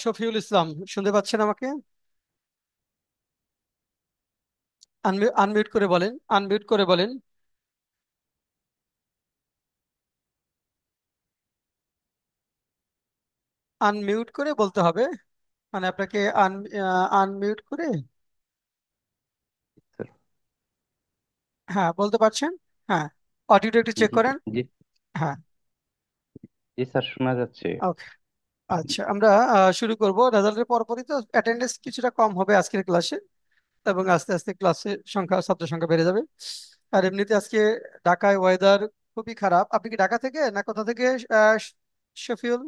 শফিউল ইসলাম, শুনতে পাচ্ছেন আমাকে? আনমিউট করে বলেন, আনমিউট করে বলেন। আনমিউট করে বলতে হবে, মানে আপনাকে আনমিউট করে। স্যার। হ্যাঁ, বলতে পারছেন। হ্যাঁ, অডিওটা একটু চেক জি করেন। জি। হ্যাঁ, জি স্যার, শোনা যাচ্ছে। ওকে। আচ্ছা, আমরা শুরু করব। রেজাল্টের পরপরই তো অ্যাটেন্ডেন্স কিছুটা কম হবে আজকের ক্লাসে, এবং আস্তে আস্তে ক্লাসের সংখ্যা, ছাত্র সংখ্যা বেড়ে যাবে। আর এমনিতে আজকে ঢাকায় ওয়েদার খুবই খারাপ। আপনি কি ঢাকা থেকে না কোথা থেকে, আহ, শফিউল?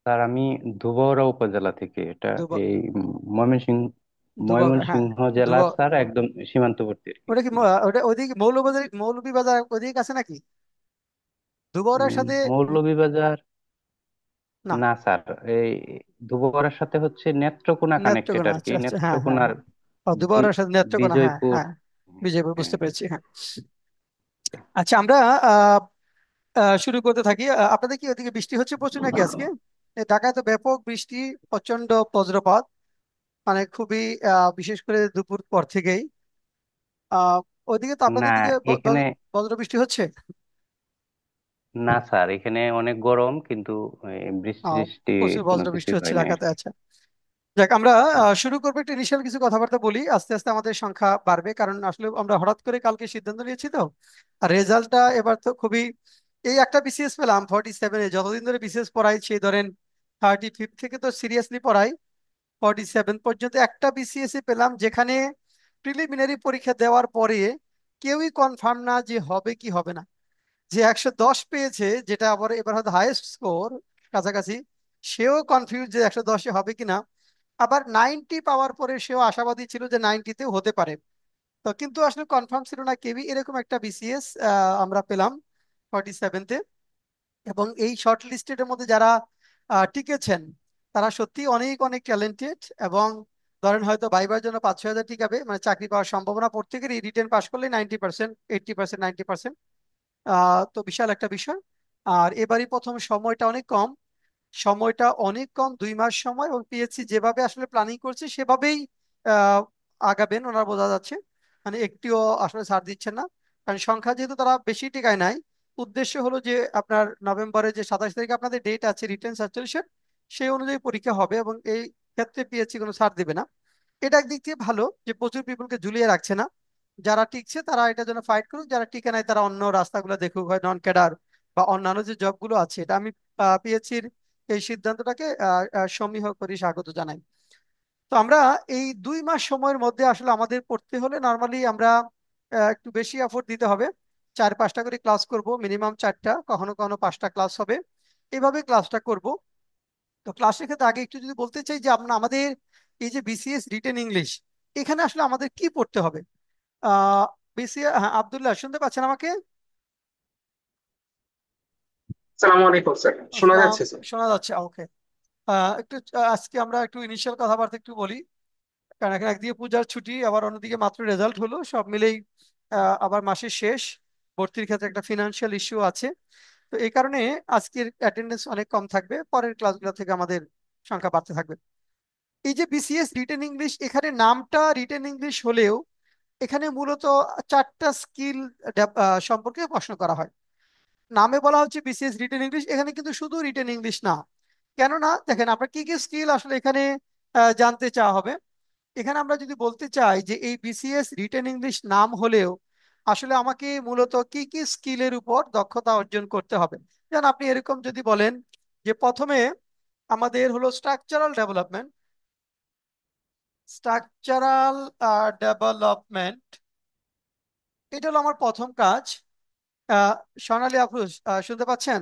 স্যার, আমি ধুবড়া উপজেলা থেকে। এটা দুবা এই ময়মনসিংহ দুবাগা, হ্যাঁ। ময়মনসিংহ জেলার দুবা স্যার, একদম সীমান্তবর্তী আর কি। ওটা কি ওটা ওইদিকে মৌলবাজার, মৌলভীবাজার ওইদিকে আছে নাকি? দুবারের সাথে মৌলভীবাজার। না, না স্যার, এই ধুবড়ার সাথে হচ্ছে নেত্রকোনা কানেক্টেড নেত্রকোনা। আর কি, আচ্ছা আচ্ছা, হ্যাঁ হ্যাঁ নেত্রকোনার হ্যাঁ। ও, দুবারের সাথে নেত্রকোনা, হ্যাঁ বিজয়পুর। হ্যাঁ। বিজয়পুর, হ্যাঁ, বুঝতে পেরেছি, হ্যাঁ। আচ্ছা, আমরা আহ, শুরু করতে থাকি। আপনাদের কি ওদিকে বৃষ্টি হচ্ছে প্রচুর নাকি আজকে? ঢাকায় তো ব্যাপক বৃষ্টি, প্রচন্ড বজ্রপাত, মানে খুবই, বিশেষ করে দুপুর পর থেকেই। আহ ওইদিকে তো, আপনাদের না দিকে এখানে, বজ্র বৃষ্টি হচ্ছে? না স্যার, এখানে অনেক গরম, কিন্তু বৃষ্টি বৃষ্টি প্রচুর কোনো বজ্র বৃষ্টি কিছুই হচ্ছে হয় না আর ঢাকাতে, কি। আচ্ছা। যাক, আমরা শুরু করবো। একটা ইনিশিয়াল কিছু কথাবার্তা বলি, আস্তে আস্তে আমাদের সংখ্যা বাড়বে, কারণ আসলে আমরা হঠাৎ করে কালকে সিদ্ধান্ত নিয়েছি তো। আর রেজাল্টটা এবার তো খুবই, এই একটা বিসিএস পেলাম 47-এ। যতদিন ধরে বিসিএস পড়াই, সেই ধরেন 35 থেকে তো সিরিয়াসলি পড়াই, 47 পর্যন্ত একটা বিসিএস এ পেলাম, যেখানে প্রিলিমিনারি পরীক্ষা দেওয়ার পরে কেউই কনফার্ম না যে হবে কি হবে না। যে 110 পেয়েছে, যেটা আবার এবার হয়তো হাইয়েস্ট স্কোর কাছাকাছি, সেও কনফিউজ যে 110-এ হবে কিনা। আবার 90 পাওয়ার পরে সেও আশাবাদী ছিল যে 90-তেও হতে পারে। তো কিন্তু আসলে কনফার্ম ছিল না কেউই। এরকম একটা বিসিএস আমরা পেলাম 47-তে। এবং এই শর্ট লিস্টের মধ্যে যারা টিকেছেন, তারা সত্যি অনেক অনেক ট্যালেন্টেড। এবং ধরেন হয়তো ভাইবার জন্য 5-6 হাজার টিকাবে, মানে চাকরি পাওয়ার সম্ভাবনা প্রত্যেকেরই, রিটেন পাস করলে 90%, 80%, 90%। তো বিশাল একটা বিষয়। আর এবারই প্রথম, সময়টা অনেক কম, সময়টা অনেক কম, 2 মাস সময়। এবং পিএসসি যেভাবে আসলে প্ল্যানিং করছে সেভাবেই আহ, আগাবেন ওনারা, বোঝা যাচ্ছে। মানে একটিও আসলে ছাড় দিচ্ছেন না, কারণ সংখ্যা যেহেতু তারা বেশি টিকায় নাই। উদ্দেশ্য হলো যে আপনার নভেম্বরে যে 27 তারিখে আপনাদের ডেট আছে রিটেন সার্কুলেশন, সেই অনুযায়ী পরীক্ষা হবে, এবং এই ক্ষেত্রে পিএসসি কোনো ছাড় দেবে না। এটা একদিক থেকে ভালো যে প্রচুর পিপলকে ঝুলিয়ে রাখছে না। যারা টিকছে তারা এটার জন্য ফাইট করুক, যারা টিকে নাই তারা অন্য রাস্তাগুলো দেখুক, হয় নন ক্যাডার বা অন্যান্য যে জবগুলো আছে। এটা আমি পিএসসির এই সিদ্ধান্তটাকে সমীহ করি, স্বাগত জানাই। তো আমরা এই 2 মাস সময়ের মধ্যে আসলে আমাদের পড়তে হলে নর্মালি আমরা একটু বেশি এফোর্ট দিতে হবে। 4-5টা করে ক্লাস করব, মিনিমাম 4টা, কখনো কখনো 5টা ক্লাস হবে। এভাবে ক্লাসটা করব। তো ক্লাসের ক্ষেত্রে আগে একটু যদি বলতে চাই যে আমরা আমাদের এই যে বিসিএস রিটেন ইংলিশ, এখানে আসলে আমাদের কি পড়তে হবে? আহ বিসিএস, হ্যাঁ, আব্দুল্লাহ শুনতে পাচ্ছেন আমাকে? সালাম আলাইকুম স্যার, শোনা আসসালাম, যাচ্ছে স্যার? শোনা যাচ্ছে, ওকে। একটু আজকে আমরা একটু ইনিশিয়াল কথাবার্তা একটু বলি, কারণ এখন একদিকে পূজার ছুটি, আবার অন্যদিকে মাত্র রেজাল্ট হলো, সব মিলেই আবার মাসের শেষ, ভর্তির ক্ষেত্রে একটা ফিনান্সিয়াল ইস্যু আছে। তো এই কারণে আজকের অ্যাটেন্ডেন্স অনেক কম থাকবে, পরের ক্লাসগুলো থেকে আমাদের সংখ্যা বাড়তে থাকবে। এই যে বিসিএস রিটেন ইংলিশ, এখানে নামটা রিটেন ইংলিশ হলেও এখানে মূলত 4টা স্কিল সম্পর্কে প্রশ্ন করা হয়। নামে বলা হচ্ছে বিসিএস রিটেন ইংলিশ, এখানে কিন্তু শুধু রিটেন ইংলিশ না। কেননা দেখেন, আপনার কি কি স্কিল আসলে এখানে জানতে চাওয়া হবে। এখানে আমরা যদি বলতে চাই যে এই বিসিএস রিটেন ইংলিশ নাম হলেও আসলে আমাকে মূলত কি কি স্কিলের উপর দক্ষতা অর্জন করতে হবে। যেমন আপনি এরকম যদি বলেন যে প্রথমে আমাদের হলো স্ট্রাকচারাল ডেভেলপমেন্ট, স্ট্রাকচারাল ডেভেলপমেন্ট, এটা হলো আমার প্রথম কাজ। আহ সোনালী আফরোজ, শুনতে পাচ্ছেন?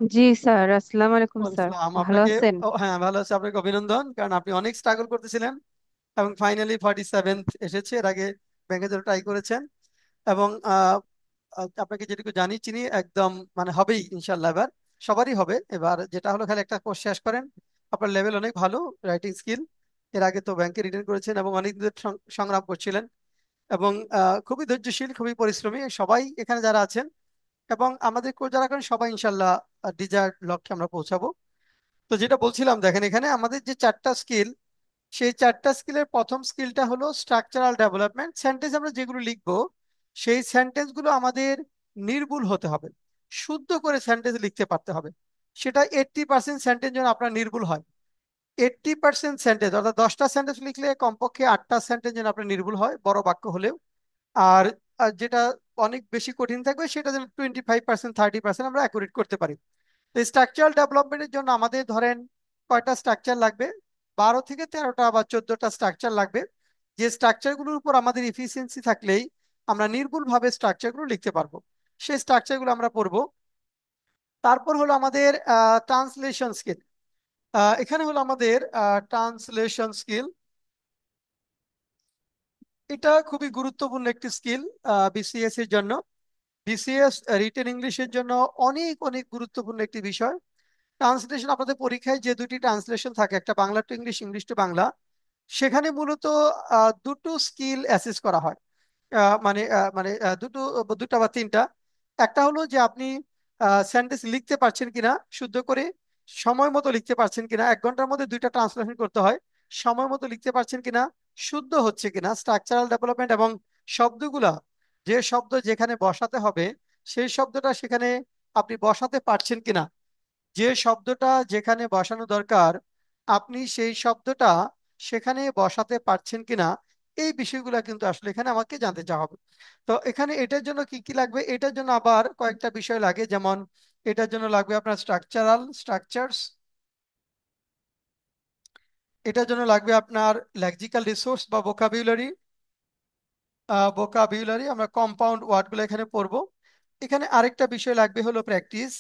জি স্যার, আসসালামু আলাইকুম ওয়ালাইকুম স্যার। আসসালাম। ভালো আপনাকে, আছেন? ও হ্যাঁ, ভালো আছে, আপনাকে অভিনন্দন, কারণ আপনি অনেক স্ট্রাগল করতেছিলেন এবং ফাইনালি 47th এসেছে। এর আগে ব্যাংকে জন্য ট্রাই করেছেন, এবং আপনাকে যেটুকু জানি চিনি একদম, মানে হবেই ইনশাল্লাহ। এবার সবারই হবে। এবার যেটা হলো, খালি একটা কোর্স শেষ করেন, আপনার লেভেল অনেক ভালো, রাইটিং স্কিল। এর আগে তো ব্যাংকে রিটার্ন করেছেন এবং অনেক দিন ধরে সংগ্রাম করছিলেন, এবং খুবই ধৈর্যশীল, খুবই পরিশ্রমী সবাই এখানে যারা আছেন। এবং আমাদের কোর্স যারা করেন সবাই ইনশাল্লাহ ডিজায়ার্ড লক্ষ্যে আমরা পৌঁছাবো। তো যেটা বলছিলাম, দেখেন এখানে আমাদের যে চারটা স্কিল, সেই চারটা স্কিলের প্রথম স্কিলটা হলো স্ট্রাকচারাল ডেভেলপমেন্ট। সেন্টেন্স আমরা যেগুলো লিখবো, সেই সেন্টেন্সগুলো আমাদের নির্ভুল হতে হবে, শুদ্ধ করে সেন্টেন্স লিখতে পারতে হবে। সেটা 80% সেন্টেন্স যেন আপনার নির্ভুল হয়। 80% সেন্টেন্স অর্থাৎ 10টা সেন্টেন্স লিখলে কমপক্ষে 8টা সেন্টেন্স যেন আপনার নির্ভুল হয়, বড় বাক্য হলেও। আর আর যেটা অনেক বেশি কঠিন থাকবে সেটা যেন 25% 30% আমরা অ্যাকুরেট করতে পারি। তো স্ট্রাকচারাল ডেভেলপমেন্টের জন্য আমাদের ধরেন কয়টা স্ট্রাকচার লাগবে, 12 থেকে 13টা বা 14টা স্ট্রাকচার লাগবে। যে স্ট্রাকচারগুলোর উপর আমাদের ইফিসিয়েন্সি থাকলেই আমরা নির্ভুলভাবে স্ট্রাকচারগুলো লিখতে পারবো। সেই স্ট্রাকচারগুলো আমরা পড়বো। তারপর হলো আমাদের ট্রান্সলেশন স্কিল। এখানে হলো আমাদের ট্রান্সলেশন স্কিল। এটা খুবই গুরুত্বপূর্ণ একটি স্কিল বিসিএস এর জন্য। বিসিএস রিটেন ইংলিশের জন্য অনেক অনেক গুরুত্বপূর্ণ একটি বিষয়। ট্রান্সলেশন, আপনাদের পরীক্ষায় যে দুটি ট্রান্সলেশন থাকে, একটা Bangla to English, English to Bangla, সেখানে মূলত দুটো স্কিল অ্যাসেস করা হয়। দুটা বা তিনটা। একটা হলো যে আপনি সেন্টেন্স লিখতে পারছেন কিনা শুদ্ধ করে, সময় মতো লিখতে পারছেন কিনা, 1 ঘন্টার মধ্যে 2টা ট্রান্সলেশন করতে হয়, সময় মতো লিখতে পারছেন কিনা, শুদ্ধ হচ্ছে কিনা, স্ট্রাকচারাল ডেভেলপমেন্ট, এবং শব্দগুলা, যে শব্দ যেখানে বসাতে হবে সেই শব্দটা সেখানে আপনি বসাতে পারছেন কিনা, যে শব্দটা যেখানে বসানো দরকার আপনি সেই শব্দটা সেখানে বসাতে পারছেন কিনা, এই বিষয়গুলো কিন্তু আসলে এখানে আমাকে জানতে চাওয়া হবে। তো এখানে এটার জন্য কি কি লাগবে, এটার জন্য আবার কয়েকটা বিষয় লাগে। যেমন এটার জন্য লাগবে আপনার স্ট্রাকচারস, এটার জন্য লাগবে আপনার লেক্সিক্যাল রিসোর্স বা ভোকাবিউলারি, আমরা কম্পাউন্ড ওয়ার্ডগুলো এখানে পড়বো। এখানে আরেকটা বিষয় লাগবে হলো প্র্যাকটিস,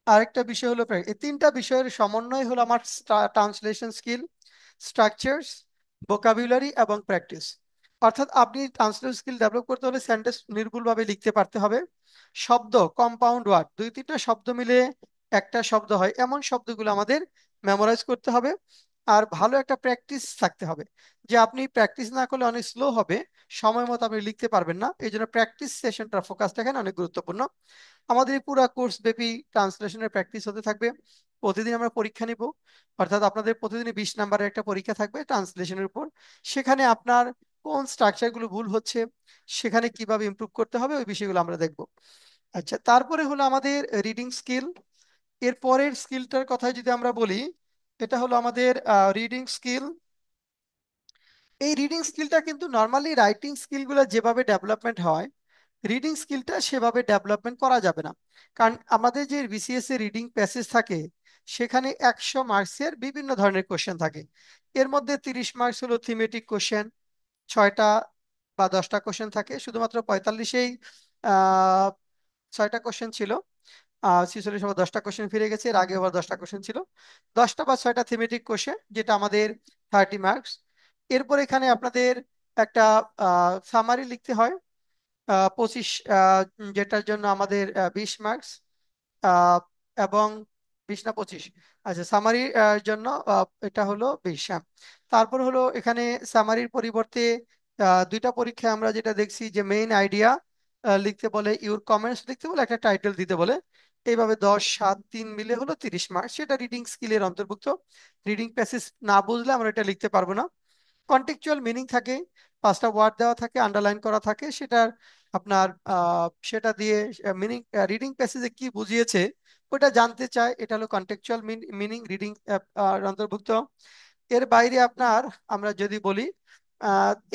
আরেকটা বিষয় হলো এই তিনটা বিষয়ের সমন্বয় হলো আমার ট্রান্সলেশন স্কিল, স্ট্রাকচারস, ভোকাবুলারি এবং প্র্যাকটিস। অর্থাৎ আপনি ট্রান্সলেশন স্কিল ডেভেলপ করতে হলে সেন্টেন্স নির্ভুলভাবে লিখতে পারতে হবে। শব্দ, কম্পাউন্ড ওয়ার্ড, 2-3টা শব্দ মিলে একটা শব্দ হয়, এমন শব্দগুলো আমাদের মেমোরাইজ করতে হবে। আর ভালো একটা প্র্যাকটিস থাকতে হবে, যে আপনি প্র্যাকটিস না করলে অনেক স্লো হবে, সময় মতো আপনি লিখতে পারবেন না। এই জন্য প্র্যাকটিস সেশনটার ফোকাসটা এখানে অনেক গুরুত্বপূর্ণ। আমাদের এই পুরো কোর্স ব্যাপী ট্রান্সলেশনের প্র্যাকটিস হতে থাকবে। প্রতিদিন আমরা পরীক্ষা নিব, অর্থাৎ আপনাদের প্রতিদিনই 20 নাম্বারের একটা পরীক্ষা থাকবে ট্রান্সলেশনের উপর। সেখানে আপনার কোন স্ট্রাকচারগুলো ভুল হচ্ছে, সেখানে কিভাবে ইমপ্রুভ করতে হবে, ওই বিষয়গুলো আমরা দেখব। আচ্ছা, তারপরে হলো আমাদের রিডিং স্কিল। এর পরের স্কিলটার কথা যদি আমরা বলি, এটা হলো আমাদের রিডিং স্কিল। এই রিডিং স্কিলটা কিন্তু নর্মালি রাইটিং স্কিলগুলো যেভাবে ডেভেলপমেন্ট হয়, রিডিং স্কিলটা সেভাবে ডেভেলপমেন্ট করা যাবে না। কারণ আমাদের যে বিসিএস এর রিডিং প্যাসেজ থাকে, সেখানে 100 মার্কসের বিভিন্ন ধরনের কোশ্চেন থাকে। এর মধ্যে 30 মার্কস হলো থিমেটিক কোশ্চেন, 6টা বা 10টা কোশ্চেন থাকে। শুধুমাত্র 45-এই 6টা কোশ্চেন ছিল, 46 আবার 10টা কোশ্চেন ফিরে গেছে, এর আগে আবার 10টা কোশ্চেন ছিল। 10টা বা 6টা থিমেটিক কোশ্চেন, যেটা আমাদের 30 মার্কস। এরপর এখানে আপনাদের একটা সামারি লিখতে হয় 25, যেটার জন্য আমাদের 20 মার্কস, এবং 20 না 25, আচ্ছা সামারির জন্য এটা হলো 20। হ্যাঁ। তারপর হলো এখানে সামারির পরিবর্তে 2টা পরীক্ষায় আমরা যেটা দেখছি যে মেইন আইডিয়া লিখতে বলে, ইউর কমেন্টস লিখতে বলে, একটা টাইটেল দিতে বলে। এইভাবে 10, 7, 3 মিলে হলো 30 মার্কস। সেটা রিডিং স্কিলের অন্তর্ভুক্ত। রিডিং প্যাসেজ না বুঝলে আমরা এটা লিখতে পারবো না। কন্টেক্সচুয়াল মিনিং থাকে, 5টা ওয়ার্ড দেওয়া থাকে, আন্ডারলাইন করা থাকে, সেটার আপনার সেটা দিয়ে মিনিং, রিডিং প্যাসেজে কি বুঝিয়েছে ওটা জানতে চায়, এটা হলো কন্টেক্সচুয়াল মিনিং রিডিং অন্তর্ভুক্ত। এর বাইরে আপনার আমরা যদি বলি,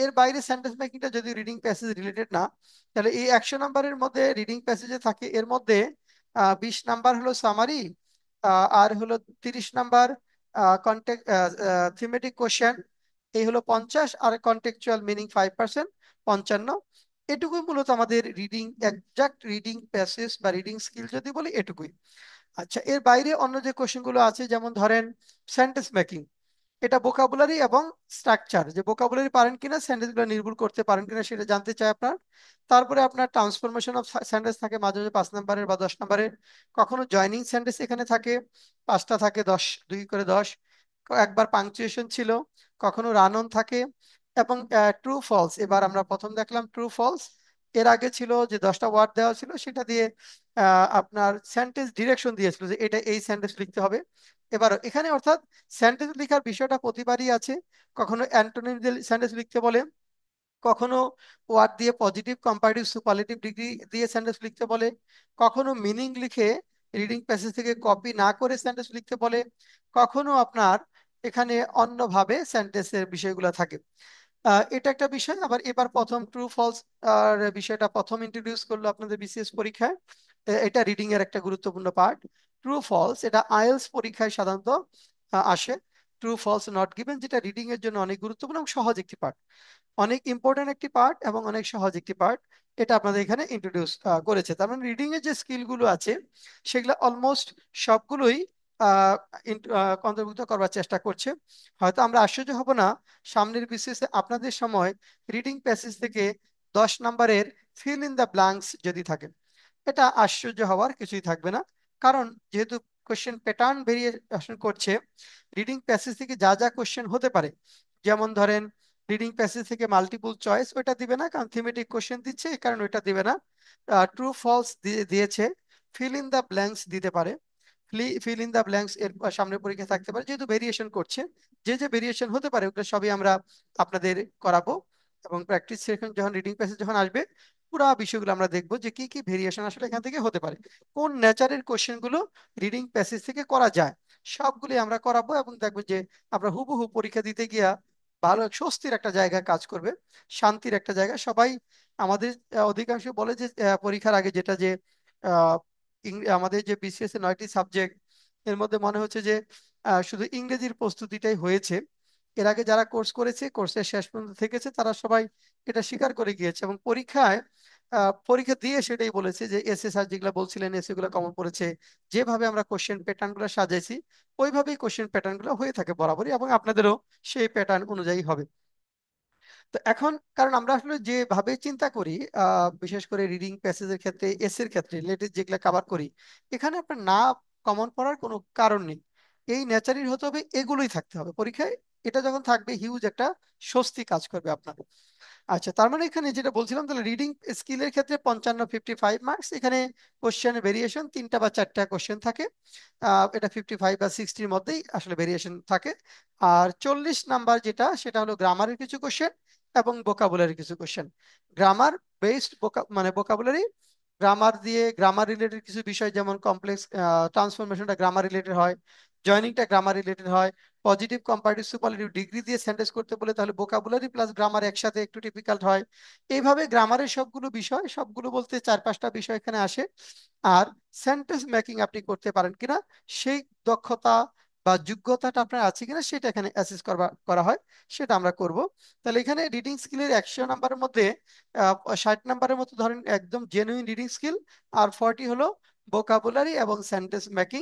এর বাইরে সেন্টেন্স মেকিংটা যদি রিডিং প্যাসেজ রিলেটেড না, তাহলে এই 100 নাম্বারের মধ্যে রিডিং প্যাসেজে থাকে, এর মধ্যে 20 নাম্বার হলো সামারি, আর হলো 30 নাম্বার কন্টেক্ট থিমেটিক কোশ্চেন, এই হলো 50, আর কন্টেক্সচুয়াল মিনিং 5%, 55। এটুকুই মূলত আমাদের রিডিং, একজাক্ট রিডিং প্যাসেজ বা রিডিং স্কিল যদি বলি এটুকুই। আচ্ছা, এর বাইরে অন্য যে কোশ্চেনগুলো আছে, যেমন ধরেন সেন্টেন্স মেকিং, এটা ভোকাবুলারি এবং স্ট্রাকচার, যে ভোকাবুলারি পারেন কিনা, সেন্টেন্স গুলো নির্ভুল করতে পারেন কিনা সেটা জানতে চাই আপনার। তারপরে আপনার ট্রান্সফরমেশন অফ সেন্টেন্স থাকে মাঝে মাঝে 5 নাম্বারের বা 10 নাম্বারের। কখনো জয়নিং সেন্টেন্স এখানে থাকে, 5টা থাকে, 10, 2 করে 10। একবার পাংচুয়েশন ছিল, কখনো রান অন থাকে, এবং ট্রু ফলস। এবার আমরা প্রথম দেখলাম ট্রু ফলস, এর আগে ছিল যে 10টা ওয়ার্ড দেওয়া ছিল, সেটা দিয়ে আপনার সেন্টেন্স ডিরেকশন দিয়েছিল যে এটা এই সেন্টেন্স লিখতে হবে। এবার এখানে অর্থাৎ সেন্টেন্স লেখার বিষয়টা প্রতিবারই আছে। কখনো অ্যান্টোনিম দিয়ে সেন্টেন্স লিখতে বলে, কখনো ওয়ার্ড দিয়ে পজিটিভ কম্পারেটিভ সুপারলেটিভ ডিগ্রি দিয়ে সেন্টেন্স লিখতে বলে, কখনো মিনিং লিখে রিডিং প্যাসেজ থেকে কপি না করে সেন্টেন্স লিখতে বলে, কখনো আপনার এখানে অন্যভাবে সেন্টেন্সের বিষয়গুলো থাকে। এটা একটা বিষয়। আবার এবার প্রথম ট্রু ফলস আর বিষয়টা প্রথম ইন্ট্রোডিউস করলো আপনাদের বিসিএস পরীক্ষায়। এটা রিডিং এর একটা গুরুত্বপূর্ণ পার্ট। ট্রু ফলস এটা আইএলটিএস পরীক্ষায় সাধারণত আসে। ট্রু ফলস নট গিভেন, যেটা রিডিং এর জন্য অনেক গুরুত্বপূর্ণ এবং সহজ একটি পার্ট, অনেক ইম্পর্টেন্ট একটি পার্ট এবং অনেক সহজ একটি পার্ট। এটা আপনাদের এখানে ইন্ট্রোডিউস করেছে। তার মানে রিডিং এর যে স্কিল গুলো আছে সেগুলো অলমোস্ট সবগুলোই আহ, অন্তর্ভুক্ত করবার চেষ্টা করছে। হয়তো আমরা আশ্চর্য হব না সামনের বিসিএস আপনাদের সময় রিডিং প্যাসেজ থেকে 10 নম্বরের ফিল ইন দ্য ব্ল্যাঙ্কস যদি থাকে, এটা আশ্চর্য হওয়ার কিছুই থাকবে না। কারণ যেহেতু কোশ্চেন প্যাটার্ন ভেরিয়েশন করছে, রিডিং প্যাসেজ থেকে যা যা কোশ্চেন হতে পারে, যেমন ধরেন রিডিং প্যাসেজ থেকে মাল্টিপল চয়েস ওইটা দিবে না, কারণ থিমেটিক কোশ্চেন দিচ্ছে এই কারণে ওইটা দিবে না। ট্রু ফলস দিয়েছে, ফিল ইন দ্য ব্ল্যাঙ্কস দিতে পারে। ফিল ইন দ্য ব্ল্যাঙ্কস এর সামনে পরীক্ষা থাকতে পারে, যেহেতু ভেরিয়েশন করছে। যে যে ভেরিয়েশন হতে পারে ওগুলো সবই আমরা আপনাদের করাবো। এবং প্র্যাকটিস সেশন যখন রিডিং প্যাসেজ যখন আসবে, পুরো বিষয়গুলো আমরা দেখবো যে কি কি ভেরিয়েশন আসলে এখান থেকে হতে পারে, কোন নেচারের কোশ্চেন গুলো রিডিং প্যাসেজ থেকে করা যায়, সবগুলি আমরা করাবো। এবং দেখবো যে আমরা হুবহু পরীক্ষা দিতে গিয়া ভালো স্বস্তির একটা জায়গা কাজ করবে, শান্তির একটা জায়গা। সবাই আমাদের অধিকাংশ বলে যে পরীক্ষার আগে যেটা যে আহ, আমাদের যে বিসিএস এর 9টি সাবজেক্ট, এর মধ্যে মনে হচ্ছে যে শুধু ইংরেজির প্রস্তুতিটাই হয়েছে। এর আগে যারা কোর্স করেছে, কোর্সের শেষ পর্যন্ত থেকেছে, তারা সবাই এটা স্বীকার করে গিয়েছে এবং পরীক্ষায় পরীক্ষা দিয়ে সেটাই বলেছে যে এসএ স্যার যেগুলো বলছিলেন এসএ গুলো কমন পড়েছে। যেভাবে আমরা কোশ্চেন প্যাটার্ন গুলো সাজাইছি ওইভাবেই কোশ্চেন প্যাটার্ন গুলো হয়ে থাকে বরাবরই, এবং আপনাদেরও সেই প্যাটার্ন অনুযায়ী হবে। তো এখন কারণ আমরা আসলে যেভাবে চিন্তা করি, বিশেষ করে রিডিং প্যাসেজের ক্ষেত্রে, এসের ক্ষেত্রে রিলেটেড যেগুলো কভার করি, এখানে আপনার না কমন পড়ার কোনো কারণ নেই। এই নেচারের হতে হবে, এগুলোই থাকতে হবে পরীক্ষায়। এটা যখন থাকবে হিউজ একটা স্বস্তি কাজ করবে আপনার। আচ্ছা, তার মানে এখানে যেটা বলছিলাম, তাহলে রিডিং স্কিলের ক্ষেত্রে 55 মার্কস। এখানে কোশ্চেনের ভেরিয়েশন 3টা বা 4টা কোশ্চেন থাকে। এটা 55 বা 60-র মধ্যেই আসলে ভেরিয়েশন থাকে। আর 40 নাম্বার যেটা, সেটা হলো গ্রামারের কিছু কোশ্চেন এবং ভোকাবুলারি কিছু কোশ্চেন। গ্রামার বেসড মানে ভোকাবুলারি, গ্রামার দিয়ে গ্রামার রিলেটেড কিছু বিষয়, যেমন কমপ্লেক্স ট্রান্সফরমেশনটা গ্রামার রিলেটেড হয়, জয়নিংটা গ্রামার রিলেটেড হয়। পজিটিভ কম্পারেটিভ সুপারলেটিভ ডিগ্রি দিয়ে সেন্টেন্স করতে বলে তাহলে ভোকাবুলারি প্লাস গ্রামার একসাথে একটু টিপিক্যাল হয়। এইভাবে গ্রামারের সবগুলো বিষয়, সবগুলো বলতে 4-5টা বিষয় এখানে আসে। আর সেন্টেন্স মেকিং আপনি করতে পারেন কিনা, সেই দক্ষতা বা যোগ্যতাটা আপনার আছে কিনা, সেটা এখানে অ্যাসেস করা হয়, সেটা আমরা করব। তাহলে এখানে রিডিং স্কিলের 100 নাম্বারের মধ্যে 60 নাম্বারের মতো ধরেন একদম জেনুইন রিডিং স্কিল, আর 40 হলো ভোকাবুলারি এবং সেন্টেন্স মেকিং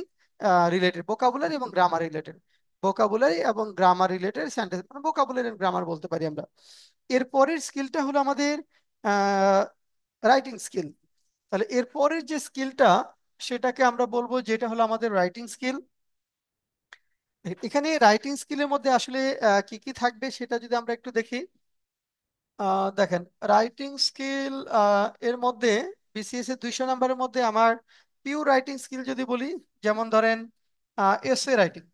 রিলেটেড, ভোকাবুলারি এবং গ্রামার রিলেটেড, ভোকাবুলারি এবং গ্রামার রিলেটেড সেন্টেন্স, মানে ভোকাবুলারি এবং গ্রামার বলতে পারি আমরা। এর পরের স্কিলটা হলো আমাদের রাইটিং স্কিল। তাহলে এর পরের যে স্কিলটা, সেটাকে আমরা বলবো যেটা হলো আমাদের রাইটিং স্কিল। এখানে রাইটিং স্কিলের মধ্যে আসলে কি কি থাকবে সেটা যদি আমরা একটু দেখি। দেখেন, রাইটিং স্কিল এর মধ্যে বিসিএস এর 200 নাম্বারের মধ্যে আমার পিওর রাইটিং স্কিল যদি বলি, যেমন ধরেন এসে রাইটিং,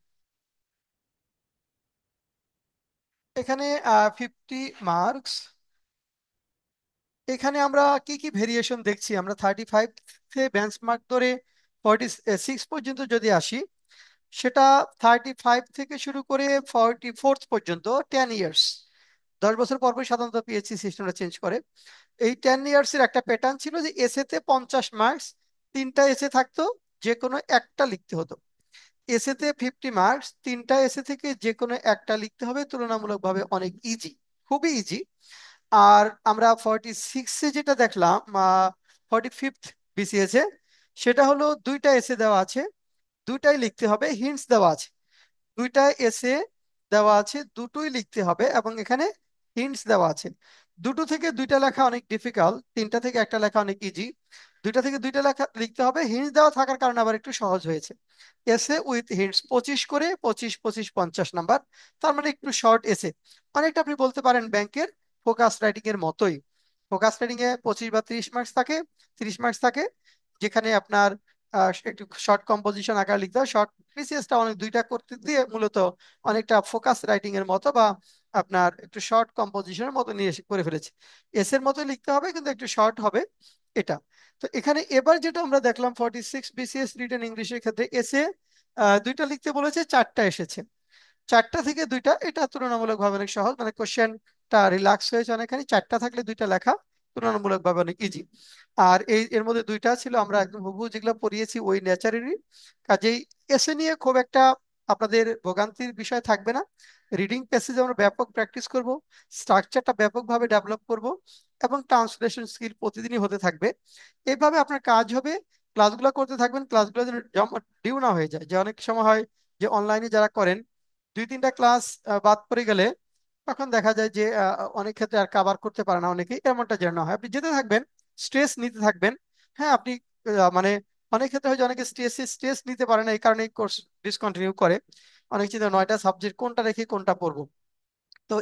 এখানে 50 মার্কস। এখানে আমরা কি কি ভেরিয়েশন দেখছি, আমরা 35 থেকে বেঞ্চমার্ক ধরে 46 পর্যন্ত যদি আসি, সেটা 35 থেকে শুরু করে 44 পর্যন্ত 10 ইয়ার্স, 10 বছর পর পর সাধারণত পিএইচডি সিস্টেমটা চেঞ্জ করে। এই 10 ইয়ার্স এর একটা প্যাটার্ন ছিল যে এসেতে 50 মার্কস, 3টা এসে থাকতো, যে কোনো একটা লিখতে হতো। এসেতে 50 মার্কস, 3টা এসে থেকে যে কোনো একটা লিখতে হবে, তুলনামূলকভাবে অনেক ইজি, খুবই ইজি। আর আমরা 46-এ যেটা দেখলাম, 45th বিসিএস এ, সেটা হলো 2টা এসে দেওয়া আছে, 2টাই লিখতে হবে, হিন্টস দেওয়া আছে। 2টা এসে দেওয়া আছে, দুটোই লিখতে হবে এবং এখানে হিন্টস দেওয়া আছে। দুটো থেকে 2টা লেখা অনেক ডিফিকাল্ট, 3টা থেকে একটা লেখা অনেক ইজি। 2টা থেকে 2টা লেখা লিখতে হবে, হিন্টস দেওয়া থাকার কারণে আবার একটু সহজ হয়েছে। এসে উইথ হিন্টস 25 করে, 25 25 50 নাম্বার। তার মানে একটু শর্ট এসে, অনেকটা আপনি বলতে পারেন ব্যাংকের ফোকাস রাইটিং এর মতোই। ফোকাস রিডিং এ 25 বা 30 মার্কস থাকে, 30 মার্কস থাকে, যেখানে আপনার একটু শর্ট কম্পোজিশন আকারে লিখতে হয়। শর্ট বিসিএসটা অনেক দুইটা করতে দিয়ে মূলত অনেকটা ফোকাস রাইটিং এর মতো বা আপনার একটু শর্ট কম্পোজিশনের মতো নিয়ে করে ফেলেছে। এর মতো লিখতে হবে কিন্তু একটু শর্ট হবে এটা। তো এখানে এবার যেটা আমরা দেখলাম 46 বিসিএস রিটেন ইংলিশের ক্ষেত্রে এসে দুইটা লিখতে বলেছে, চারটা এসেছে। চারটা থেকে দুইটা, এটা তুলনামূলকভাবে অনেক সহজ, মানে কোশ্চেনটা রিল্যাক্স হয়েছে অনেকখানি। চারটা থাকলে দুইটা লেখা তুলনামূলকভাবে অনেক ইজি। আর এর মধ্যে দুইটা ছিল আমরা একদম হুবহু যেগুলো পড়িয়েছি ওই নেচারেরই। কাজেই এসে নিয়ে খুব একটা আপনাদের ভোগান্তির বিষয় থাকবে না। রিডিং প্যাসেজ আমরা ব্যাপক প্র্যাকটিস করব, স্ট্রাকচারটা ব্যাপকভাবে ডেভেলপ করব, এবং ট্রান্সলেশন স্কিল প্রতিদিনই হতে থাকবে। এইভাবে আপনার কাজ হবে, ক্লাসগুলো করতে থাকবেন। ক্লাসগুলো যেন ডিউ না হয়ে যায়, যে অনেক সময় হয় যে অনলাইনে যারা করেন 2-3টা ক্লাস বাদ পড়ে গেলে তখন দেখা যায় যে অনেক ক্ষেত্রে আর কভার করতে পারে না অনেকেই, এমনটা যেন না হয়। আপনি যেতে থাকবেন, স্ট্রেস নিতে থাকবেন। হ্যাঁ, আপনি মানে অনেক ক্ষেত্রে হয় যে অনেকে স্ট্রেস নিতে পারে না, এই কারণে কোর্স ডিসকন্টিনিউ করে। অনেক চিন্তা 9টা সাবজেক্ট কোনটা রেখে কোনটা পড়বো। তো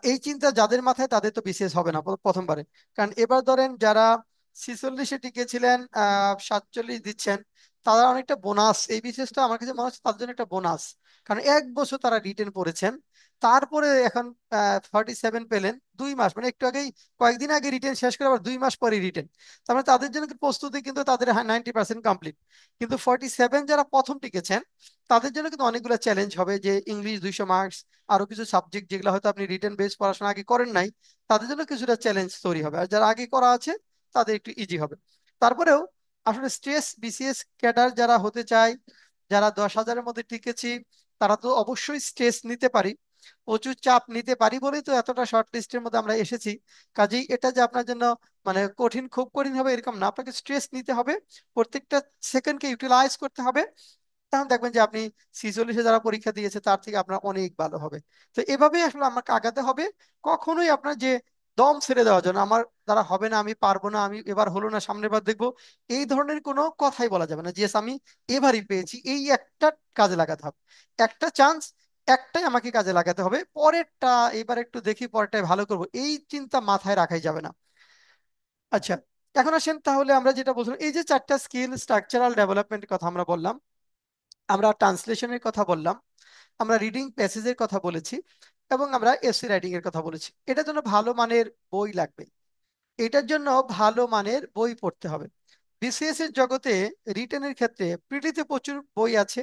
এই চিন্তা যাদের মাথায়, তাদের তো বিশেষ হবে না প্রথমবারে। কারণ এবার ধরেন যারা 46-এ টিকেছিলেন, 47 দিচ্ছেন, তারা অনেকটা বোনাস, এই বিশেষটা আমার কাছে মনে হচ্ছে তাদের জন্য একটা বোনাস। কারণ 1 বছর তারা রিটেন পড়েছেন, তারপরে এখন 47 পেলেন 2 মাস, মানে একটু আগেই, কয়েকদিন আগে রিটেন শেষ করে আবার 2 মাস পরে রিটেন। তার মানে তাদের জন্য প্রস্তুতি কিন্তু তাদের 90% কমপ্লিট। কিন্তু 47 যারা প্রথম টিকেছেন, তাদের জন্য কিন্তু অনেকগুলো চ্যালেঞ্জ হবে, যে ইংলিশ 200 মার্কস, আরো কিছু সাবজেক্ট যেগুলো হয়তো আপনি রিটেন বেস পড়াশোনা আগে করেন নাই, তাদের জন্য কিছুটা চ্যালেঞ্জ তৈরি হবে। আর যারা আগে করা আছে তাদের একটু ইজি হবে। তারপরেও আসলে স্ট্রেস বিসিএস ক্যাডার যারা হতে চায়, যারা 10,000-এর মধ্যে টিকেছি, তারা তো অবশ্যই স্ট্রেস নিতে পারি, প্রচুর চাপ নিতে পারি বলেই তো এতটা শর্ট লিস্টের মধ্যে আমরা এসেছি। কাজেই এটা যে আপনার জন্য মানে কঠিন, খুব কঠিন হবে এরকম না, আপনাকে স্ট্রেস নিতে হবে, প্রত্যেকটা সেকেন্ডকে ইউটিলাইজ করতে হবে। তখন দেখবেন যে আপনি 46-এ যারা পরীক্ষা দিয়েছে তার থেকে আপনার অনেক ভালো হবে। তো এভাবেই আসলে আমাকে আগাতে হবে। কখনোই আপনার যে দম ছেড়ে দেওয়ার জন্য, আমার দ্বারা হবে না, আমি পারবো না, আমি এবার হলো না, সামনের বার দেখবো, এই ধরনের কোনো কথাই বলা যাবে না। যে আমি এবারই পেয়েছি, এই একটা কাজে লাগাতে হবে। একটা চান্স, একটাই আমাকে কাজে লাগাতে হবে, পরেরটা এবার একটু দেখি, পরেরটাই ভালো করব, এই চিন্তা মাথায় রাখাই যাবে না। আচ্ছা, এখন আসেন তাহলে আমরা যেটা বলছিলাম, এই যে চারটা স্কিল, স্ট্রাকচারাল ডেভেলপমেন্টের কথা আমরা বললাম, আমরা ট্রান্সলেশনের কথা বললাম, আমরা রিডিং প্যাসেজের কথা বলেছি, এবং আমরা এসে রাইটিং এর কথা বলেছি। এটার জন্য ভালো মানের বই লাগবে, এটার জন্য ভালো মানের বই পড়তে হবে। বিসিএস এর জগতে রিটেনের ক্ষেত্রে প্রিলিতে প্রচুর বই আছে,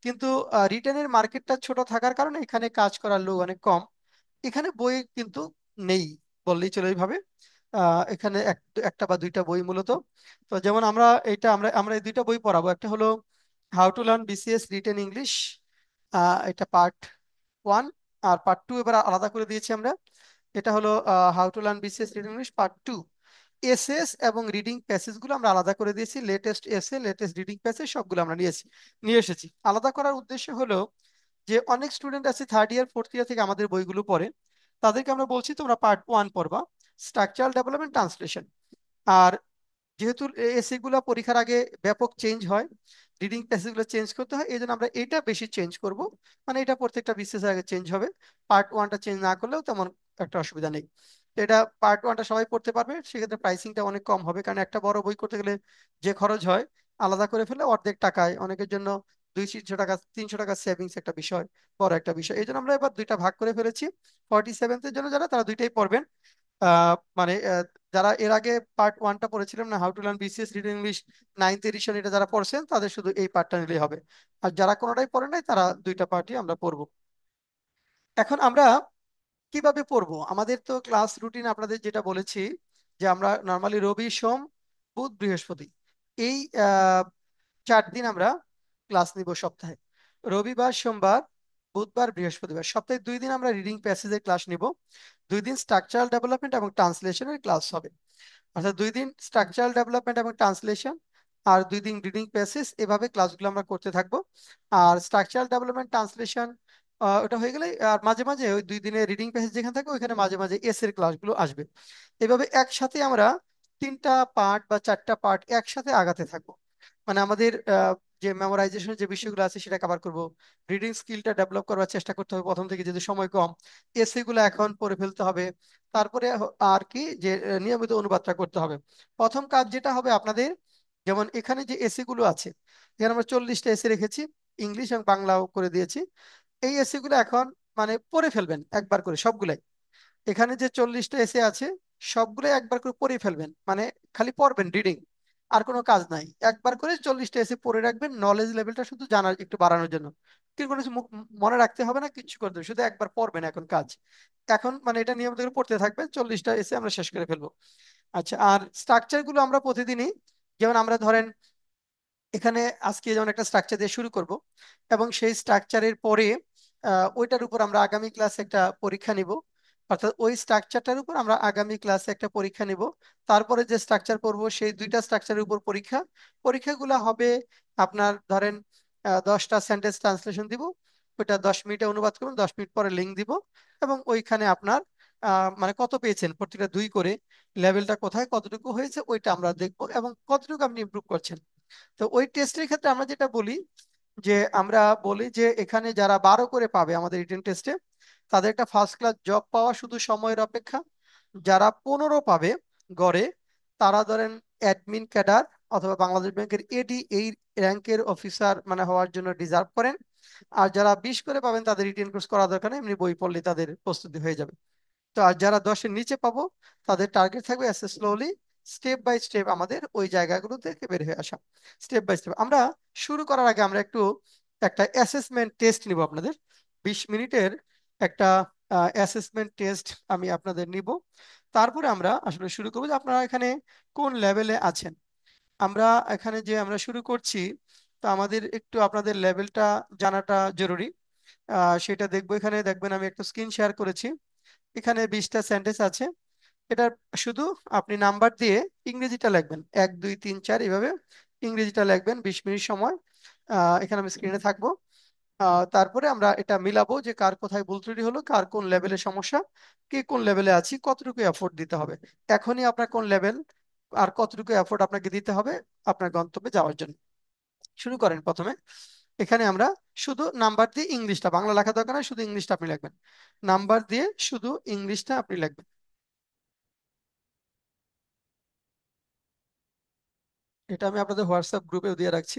কিন্তু রিটেনের মার্কেটটা ছোট থাকার কারণে এখানে কাজ করার লোক অনেক কম। এখানে বই কিন্তু নেই বললেই চলে এইভাবে। এখানে একটা বা দুইটা বই মূলত। তো যেমন আমরা এটা আমরা আমরা এই দুইটা বই পড়াবো। একটা হলো how to learn BCS written English, এটা পার্ট 1। আর পার্ট 2 এবার আলাদা করে দিয়েছি আমরা। এটা হলো how to learn BCS written English part 2। SS এবং রিডিং প্যাসেজ গুলো আমরা আলাদা করে দিয়েছি, লেটেস্ট এসে, লেটেস্ট রিডিং প্যাসেজ সবগুলো আমরা নিয়ে এসেছি। আলাদা করার উদ্দেশ্য হলো যে অনেক স্টুডেন্ট আছে থার্ড ইয়ার ফোর্থ ইয়ার থেকে আমাদের বইগুলো পড়ে, তাদেরকে আমরা বলছি তোমরা পার্ট 1 পড়বা, স্ট্রাকচারাল ডেভেলপমেন্ট ট্রান্সলেশন। আর যেহেতু এসি গুলা পরীক্ষার আগে ব্যাপক চেঞ্জ হয়, রিডিং প্যাসেজ গুলো চেঞ্জ করতে হয়, এই জন্য আমরা এটা বেশি চেঞ্জ করব। মানে এটা প্রত্যেকটা বিসিএস আগে চেঞ্জ হবে, পার্ট 1টা চেঞ্জ না করলেও তেমন একটা অসুবিধা নেই। তো এটা পার্ট 1টা সবাই পড়তে পারবে, সেক্ষেত্রে প্রাইসিংটা অনেক কম হবে, কারণ একটা বড় বই করতে গেলে যে খরচ হয়, আলাদা করে ফেলে অর্ধেক টাকায় অনেকের জন্য 200-300 টাকা, 300 টাকা সেভিংস একটা বিষয়, বড় একটা বিষয়। এই জন্য আমরা এবার দুইটা ভাগ করে ফেলেছি। 47-এর জন্য যারা, তারা দুইটাই পড়বেন। মানে যারা এর আগে পার্ট 1টা পড়েছিলেন না, how to learn BCS reading English 9th edition, এটা যারা পড়ছেন তাদের শুধু এই পার্টটা নিলেই হবে। আর যারা কোনোটাই পড়ে নাই, তারা দুইটা পার্টই আমরা পড়বো। এখন আমরা কিভাবে পড়বো? আমাদের তো ক্লাস রুটিন আপনাদের যেটা বলেছি, যে আমরা নর্মালি রবি, সোম, বুধ, বৃহস্পতি, এই 4 দিন আমরা ক্লাস নিব সপ্তাহে। রবিবার, সোমবার, বুধবার, বৃহস্পতিবার, সপ্তাহে 2 দিন আমরা রিডিং প্যাসেজের ক্লাস নিব। 2 দিন স্ট্রাকচারাল ডেভেলপমেন্ট এবং ট্রান্সলেশনের ক্লাস হবে। অর্থাৎ 2 দিন স্ট্রাকচারাল ডেভেলপমেন্ট এবং ট্রান্সলেশন, আর 2 দিন রিডিং প্যাসেজ, এভাবে ক্লাসগুলো আমরা করতে থাকবো। আর স্ট্রাকচারাল ডেভেলপমেন্ট ট্রান্সলেশন ওটা হয়ে গেলে, আর মাঝে মাঝে ওই 2 দিনের রিডিং প্যাসেজ যেখানে থাকবে ওইখানে মাঝে মাঝে এস এর ক্লাসগুলো আসবে। এভাবে একসাথে আমরা 3টা পার্ট বা 4টা পার্ট একসাথে আগাতে থাকবো। মানে আমাদের যে মেমোরাইজেশনের যে বিষয়গুলো আছে সেটা কভার করব। রিডিং স্কিলটা ডেভেলপ করার চেষ্টা করতে হবে প্রথম থেকে, যেহেতু সময় কম। এসে গুলো এখন পড়ে ফেলতে হবে। তারপরে আর কি যে নিয়মিত অনুবাদটা করতে হবে। প্রথম কাজ যেটা হবে আপনাদের, যেমন এখানে যে এসে গুলো আছে, এখানে আমরা 40টা এসে রেখেছি, ইংলিশ এবং বাংলাও করে দিয়েছি। এই এসে গুলো এখন মানে পড়ে ফেলবেন একবার করে সবগুলাই। এখানে যে 40টা এসে আছে সবগুলো একবার করে পড়ে ফেলবেন, মানে খালি পড়বেন, রিডিং, আর কোনো কাজ নাই। একবার করে 40টা এসে পড়ে রাখবেন, নলেজ লেভেলটা শুধু জানার একটু বাড়ানোর জন্য। কিন্তু কোনো কিছু মনে রাখতে হবে না, কিছু করতে হবে, শুধু একবার পড়বেন এখন কাজ। এখন মানে এটা নিয়মিত করে পড়তে থাকবেন, 40টা এসে আমরা শেষ করে ফেলবো। আচ্ছা, আর স্ট্রাকচার গুলো আমরা প্রতিদিনই, যেমন আমরা ধরেন এখানে আজকে যেমন একটা স্ট্রাকচার দিয়ে শুরু করব, এবং সেই স্ট্রাকচারের পরে ওইটার উপর আমরা আগামী ক্লাসে একটা পরীক্ষা নিব। অর্থাৎ ওই স্ট্রাকচারটার উপর আমরা আগামী ক্লাসে একটা পরীক্ষা নিব। তারপরে যে স্ট্রাকচার পড়বো সেই দুইটা স্ট্রাকচারের উপর পরীক্ষা। পরীক্ষাগুলো হবে আপনার ধরেন 10টা সেন্টেন্স ট্রান্সলেশন দিব, ওইটা 10 মিনিটে অনুবাদ করুন, 10 মিনিট পরে লিঙ্ক দিব। এবং ওইখানে আপনার মানে কত পেয়েছেন প্রত্যেকটা 2 করে, লেভেলটা কোথায় কতটুকু হয়েছে ওইটা আমরা দেখবো, এবং কতটুকু আপনি ইমপ্রুভ করছেন। তো ওই টেস্টের ক্ষেত্রে আমরা যেটা বলি, যে আমরা বলি যে এখানে যারা 12 করে পাবে আমাদের রিটেন টেস্টে, তাদের একটা ফার্স্ট ক্লাস জব পাওয়া শুধু সময়ের অপেক্ষা। যারা 15 পাবে গড়ে, তারা ধরেন অ্যাডমিন ক্যাডার অথবা বাংলাদেশ ব্যাংকের এডি এই র্যাঙ্কের অফিসার মানে হওয়ার জন্য ডিজার্ভ করেন। আর যারা 20 করে পাবেন তাদের রিটেন কোর্স করা দরকার নেই, এমনি বই পড়লে তাদের প্রস্তুতি হয়ে যাবে। তো আর যারা 10-এর নিচে পাবো, তাদের টার্গেট থাকবে এসে স্লোলি স্টেপ বাই স্টেপ আমাদের ওই জায়গাগুলো থেকে বের হয়ে আসা। স্টেপ বাই স্টেপ আমরা শুরু করার আগে আমরা একটু একটা অ্যাসেসমেন্ট টেস্ট নিব আপনাদের, 20 মিনিটের একটা অ্যাসেসমেন্ট টেস্ট আমি আপনাদের নিব। তারপরে আমরা আসলে শুরু করবো যে আপনারা এখানে কোন লেভেলে আছেন। আমরা এখানে যে আমরা শুরু করছি, তো আমাদের একটু আপনাদের লেভেলটা জানাটা জরুরি। সেটা দেখবো, এখানে দেখবেন আমি একটা স্ক্রিন শেয়ার করেছি। এখানে 20টা সেন্টেন্স আছে। এটা শুধু আপনি নাম্বার দিয়ে ইংরেজিটা লিখবেন, 1 2 3 4 এইভাবে ইংরেজিটা লিখবেন, 20 মিনিট সময়। এখানে আমি স্ক্রিনে থাকবো। তারপরে আমরা এটা মিলাবো যে কার কোথায় ভুল ত্রুটি হলো, কার কোন লেভেলে সমস্যা, কে কোন লেভেলে আছি, কতটুকু এফোর্ট দিতে হবে এখনই, আপনার কোন লেভেল আর কতটুকু এফোর্ট আপনাকে দিতে হবে আপনার গন্তব্যে যাওয়ার জন্য। শুরু করেন প্রথমে। এখানে আমরা শুধু নাম্বার দিয়ে ইংলিশটা, বাংলা লেখা দরকার নয়, শুধু ইংলিশটা আপনি লিখবেন। নাম্বার দিয়ে শুধু ইংলিশটা আপনি লিখবেন। এটা আমি আপনাদের হোয়াটসঅ্যাপ গ্রুপে দিয়ে রাখছি।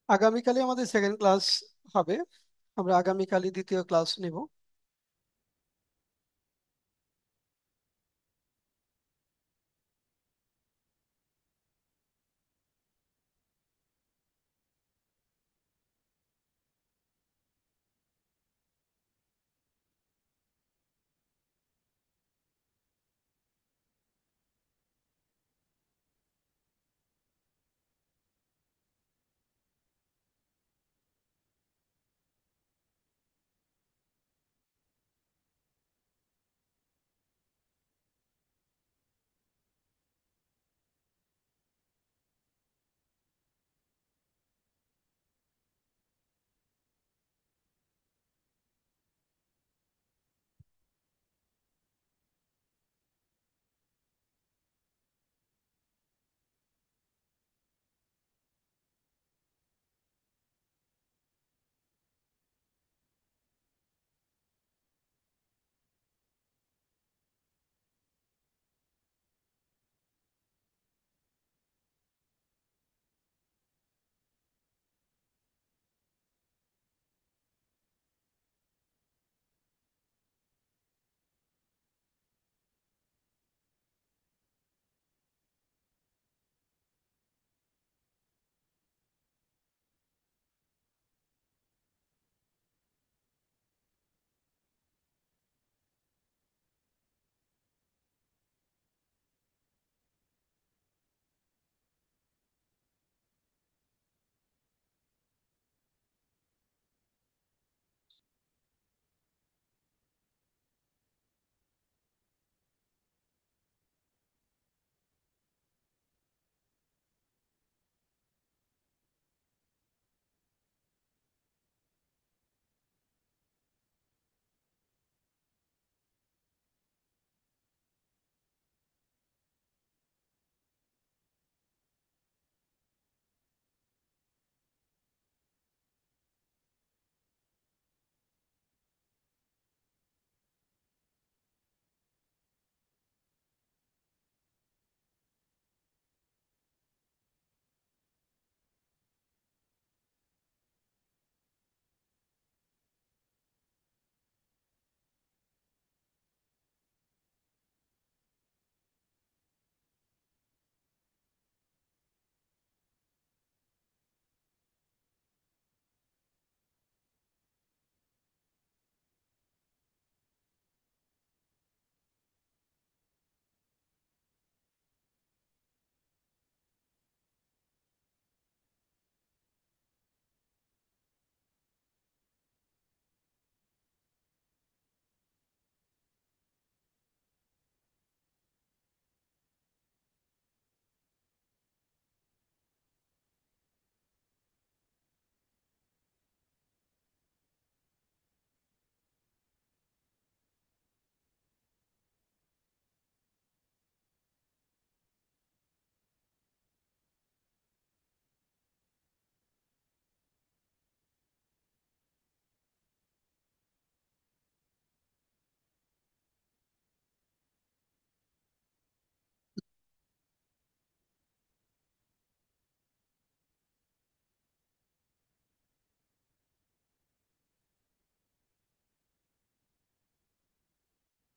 আগামীকালই আমাদের সেকেন্ড ক্লাস হবে। আমরা আগামীকালই দ্বিতীয় ক্লাস নেব।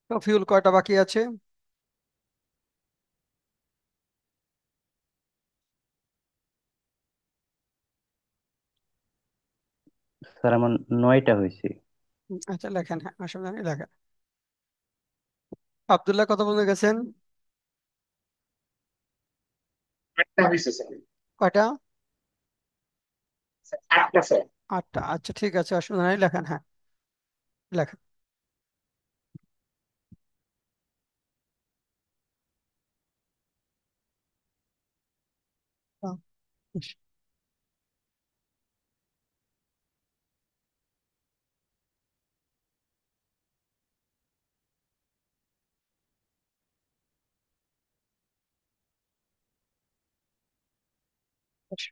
রফিউল, কয়টা বাকি আছে? স্যার আমার 9টা হয়েছে। আচ্ছা, লেখেন। হ্যাঁ, অসুবিধা নেই, লেখেন। আব্দুল্লাহ কত পর্যন্ত গেছেন? একটা হয়েছে স্যার। কয়টা? স্যার, আটটা স্যার। 8টা। আচ্ছা, ঠিক আছে, অসুবিধা নেই, লেখেন। হ্যাঁ, লেখেন। আহ, ইস, ইস।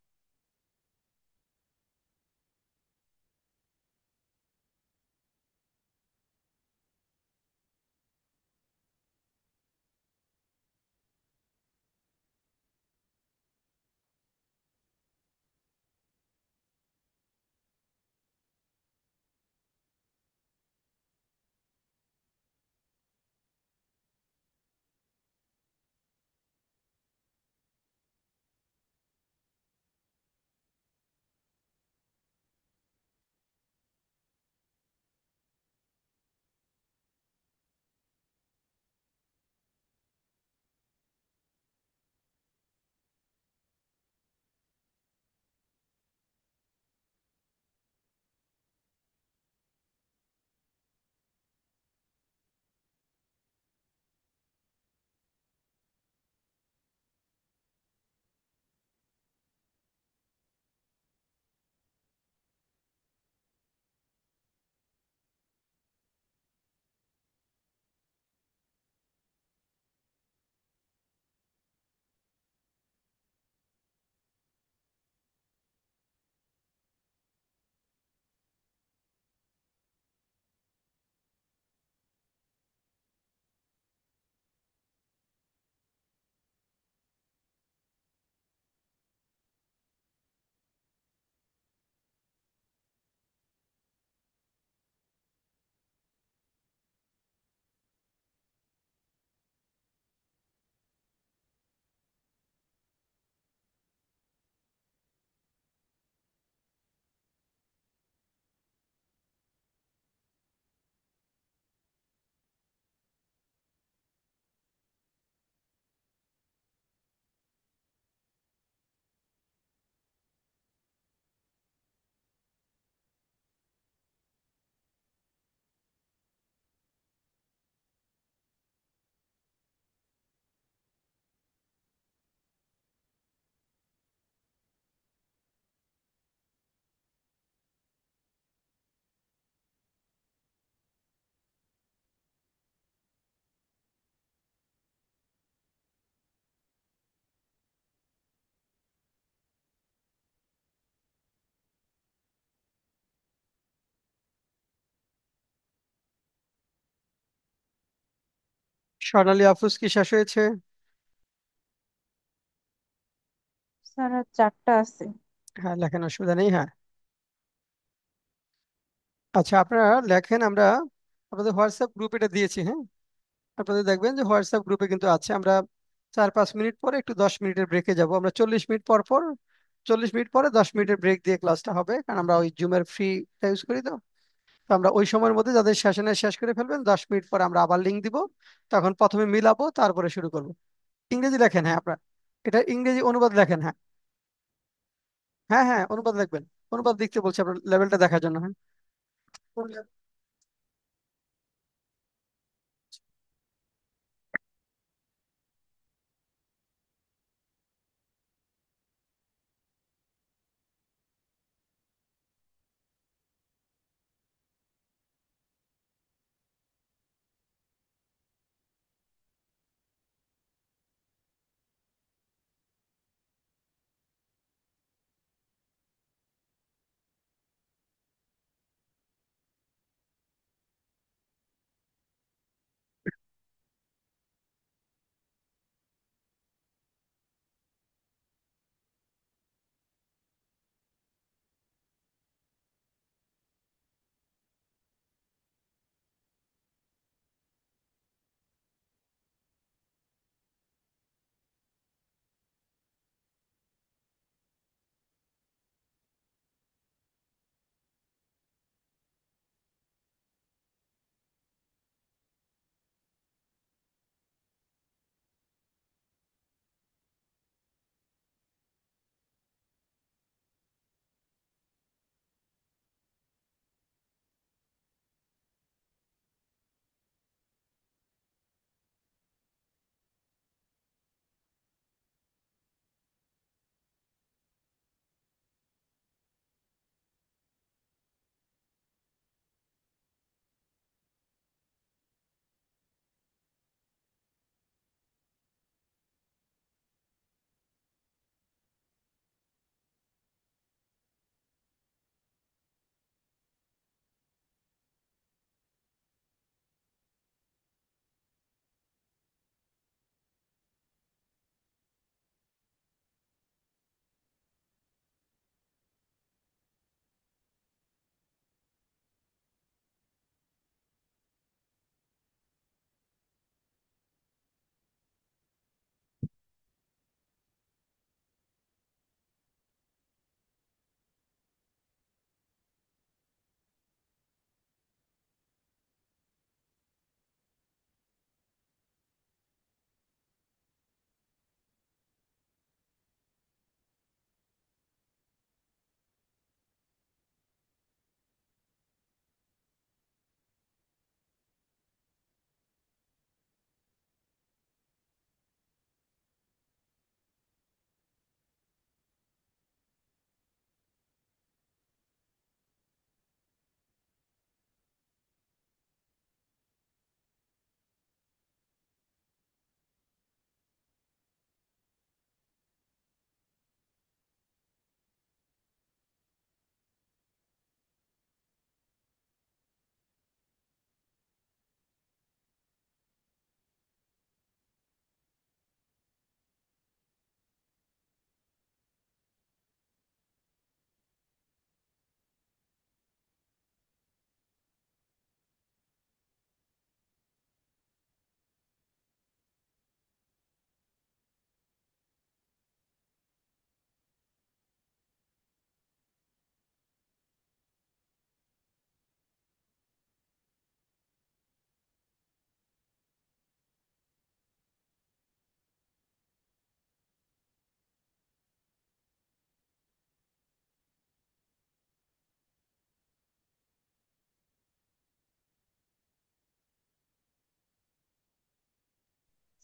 স্বর্ণালী আফরোজ কি শেষ হয়েছে? স্যার আর 4টা আছে। হ্যাঁ, লেখেন, অসুবিধা নেই। হ্যাঁ, আচ্ছা, আপনারা লেখেন। আমরা আপনাদের হোয়াটসঅ্যাপ গ্রুপ এটা দিয়েছি। হ্যাঁ, আপনাদের দেখবেন যে হোয়াটসঅ্যাপ গ্রুপে কিন্তু আছে। আমরা 4-5 মিনিট পরে একটু 10 মিনিটের ব্রেকে যাব। আমরা 40 মিনিট পর পর, 40 মিনিট পরে 10 মিনিটের ব্রেক দিয়ে ক্লাসটা হবে, কারণ আমরা ওই জুমের ফ্রিটা ইউজ করি। তো তো আমরা ওই সময়ের মধ্যে যাদের সেশনে শেষ করে ফেলবেন, 10 মিনিট পরে আমরা আবার লিঙ্ক দিব। তখন প্রথমে মিলাবো, তারপরে শুরু করবো। ইংরেজি লেখেন, হ্যাঁ আপনার, এটা ইংরেজি অনুবাদ লেখেন। হ্যাঁ, হ্যাঁ, হ্যাঁ, অনুবাদ লিখবেন। অনুবাদ লিখতে বলছি আপনার লেভেলটা দেখার জন্য। হ্যাঁ,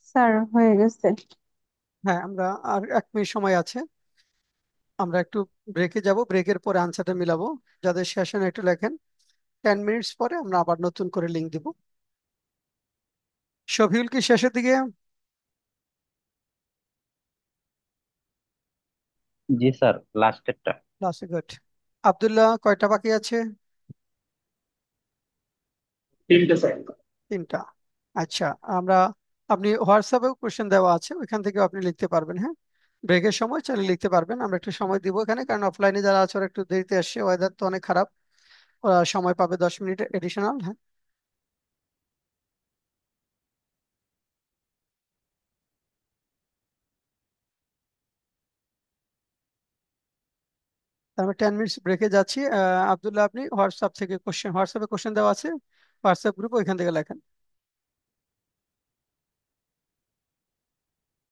স্যার হয়ে গেছে। হ্যাঁ, আমরা আর 1 মিনিট সময় আছে। আমরা একটু ব্রেকে যাব, ব্রেকের পরে আনসারটা মিলাবো। যাদের সেশন একটু লেখেন। 10 মিনিটস পরে আমরা আবার নতুন করে লিঙ্ক দিব। শফিউল কি শেষের দিকে? জি স্যার, লাস্টেরটা। Last, good. আব্দুল্লাহ, কয়টা বাকি আছে? 3টে স্যার। 3টা। আচ্ছা, আমরা আপনি হোয়াটসঅ্যাপেও কোশ্চেন দেওয়া আছে, ওইখান থেকে আপনি লিখতে পারবেন। হ্যাঁ, ব্রেকের সময় চাইলে লিখতে পারবেন। আমরা একটু সময় দিব এখানে, কারণ অফলাইনে যারা আছে ওরা একটু দেরিতে আসছে, ওয়েদার তো অনেক খারাপ। ওরা সময় পাবে 10 মিনিট এডিশনাল। হ্যাঁ, আমরা 10 মিনিটস ব্রেকে যাচ্ছি। আব্দুল্লাহ, আপনি হোয়াটসঅ্যাপ থেকে কোশ্চেন, হোয়াটসঅ্যাপে কোশ্চেন দেওয়া আছে, হোয়াটসঅ্যাপ গ্রুপ, ওইখান থেকে লেখেন।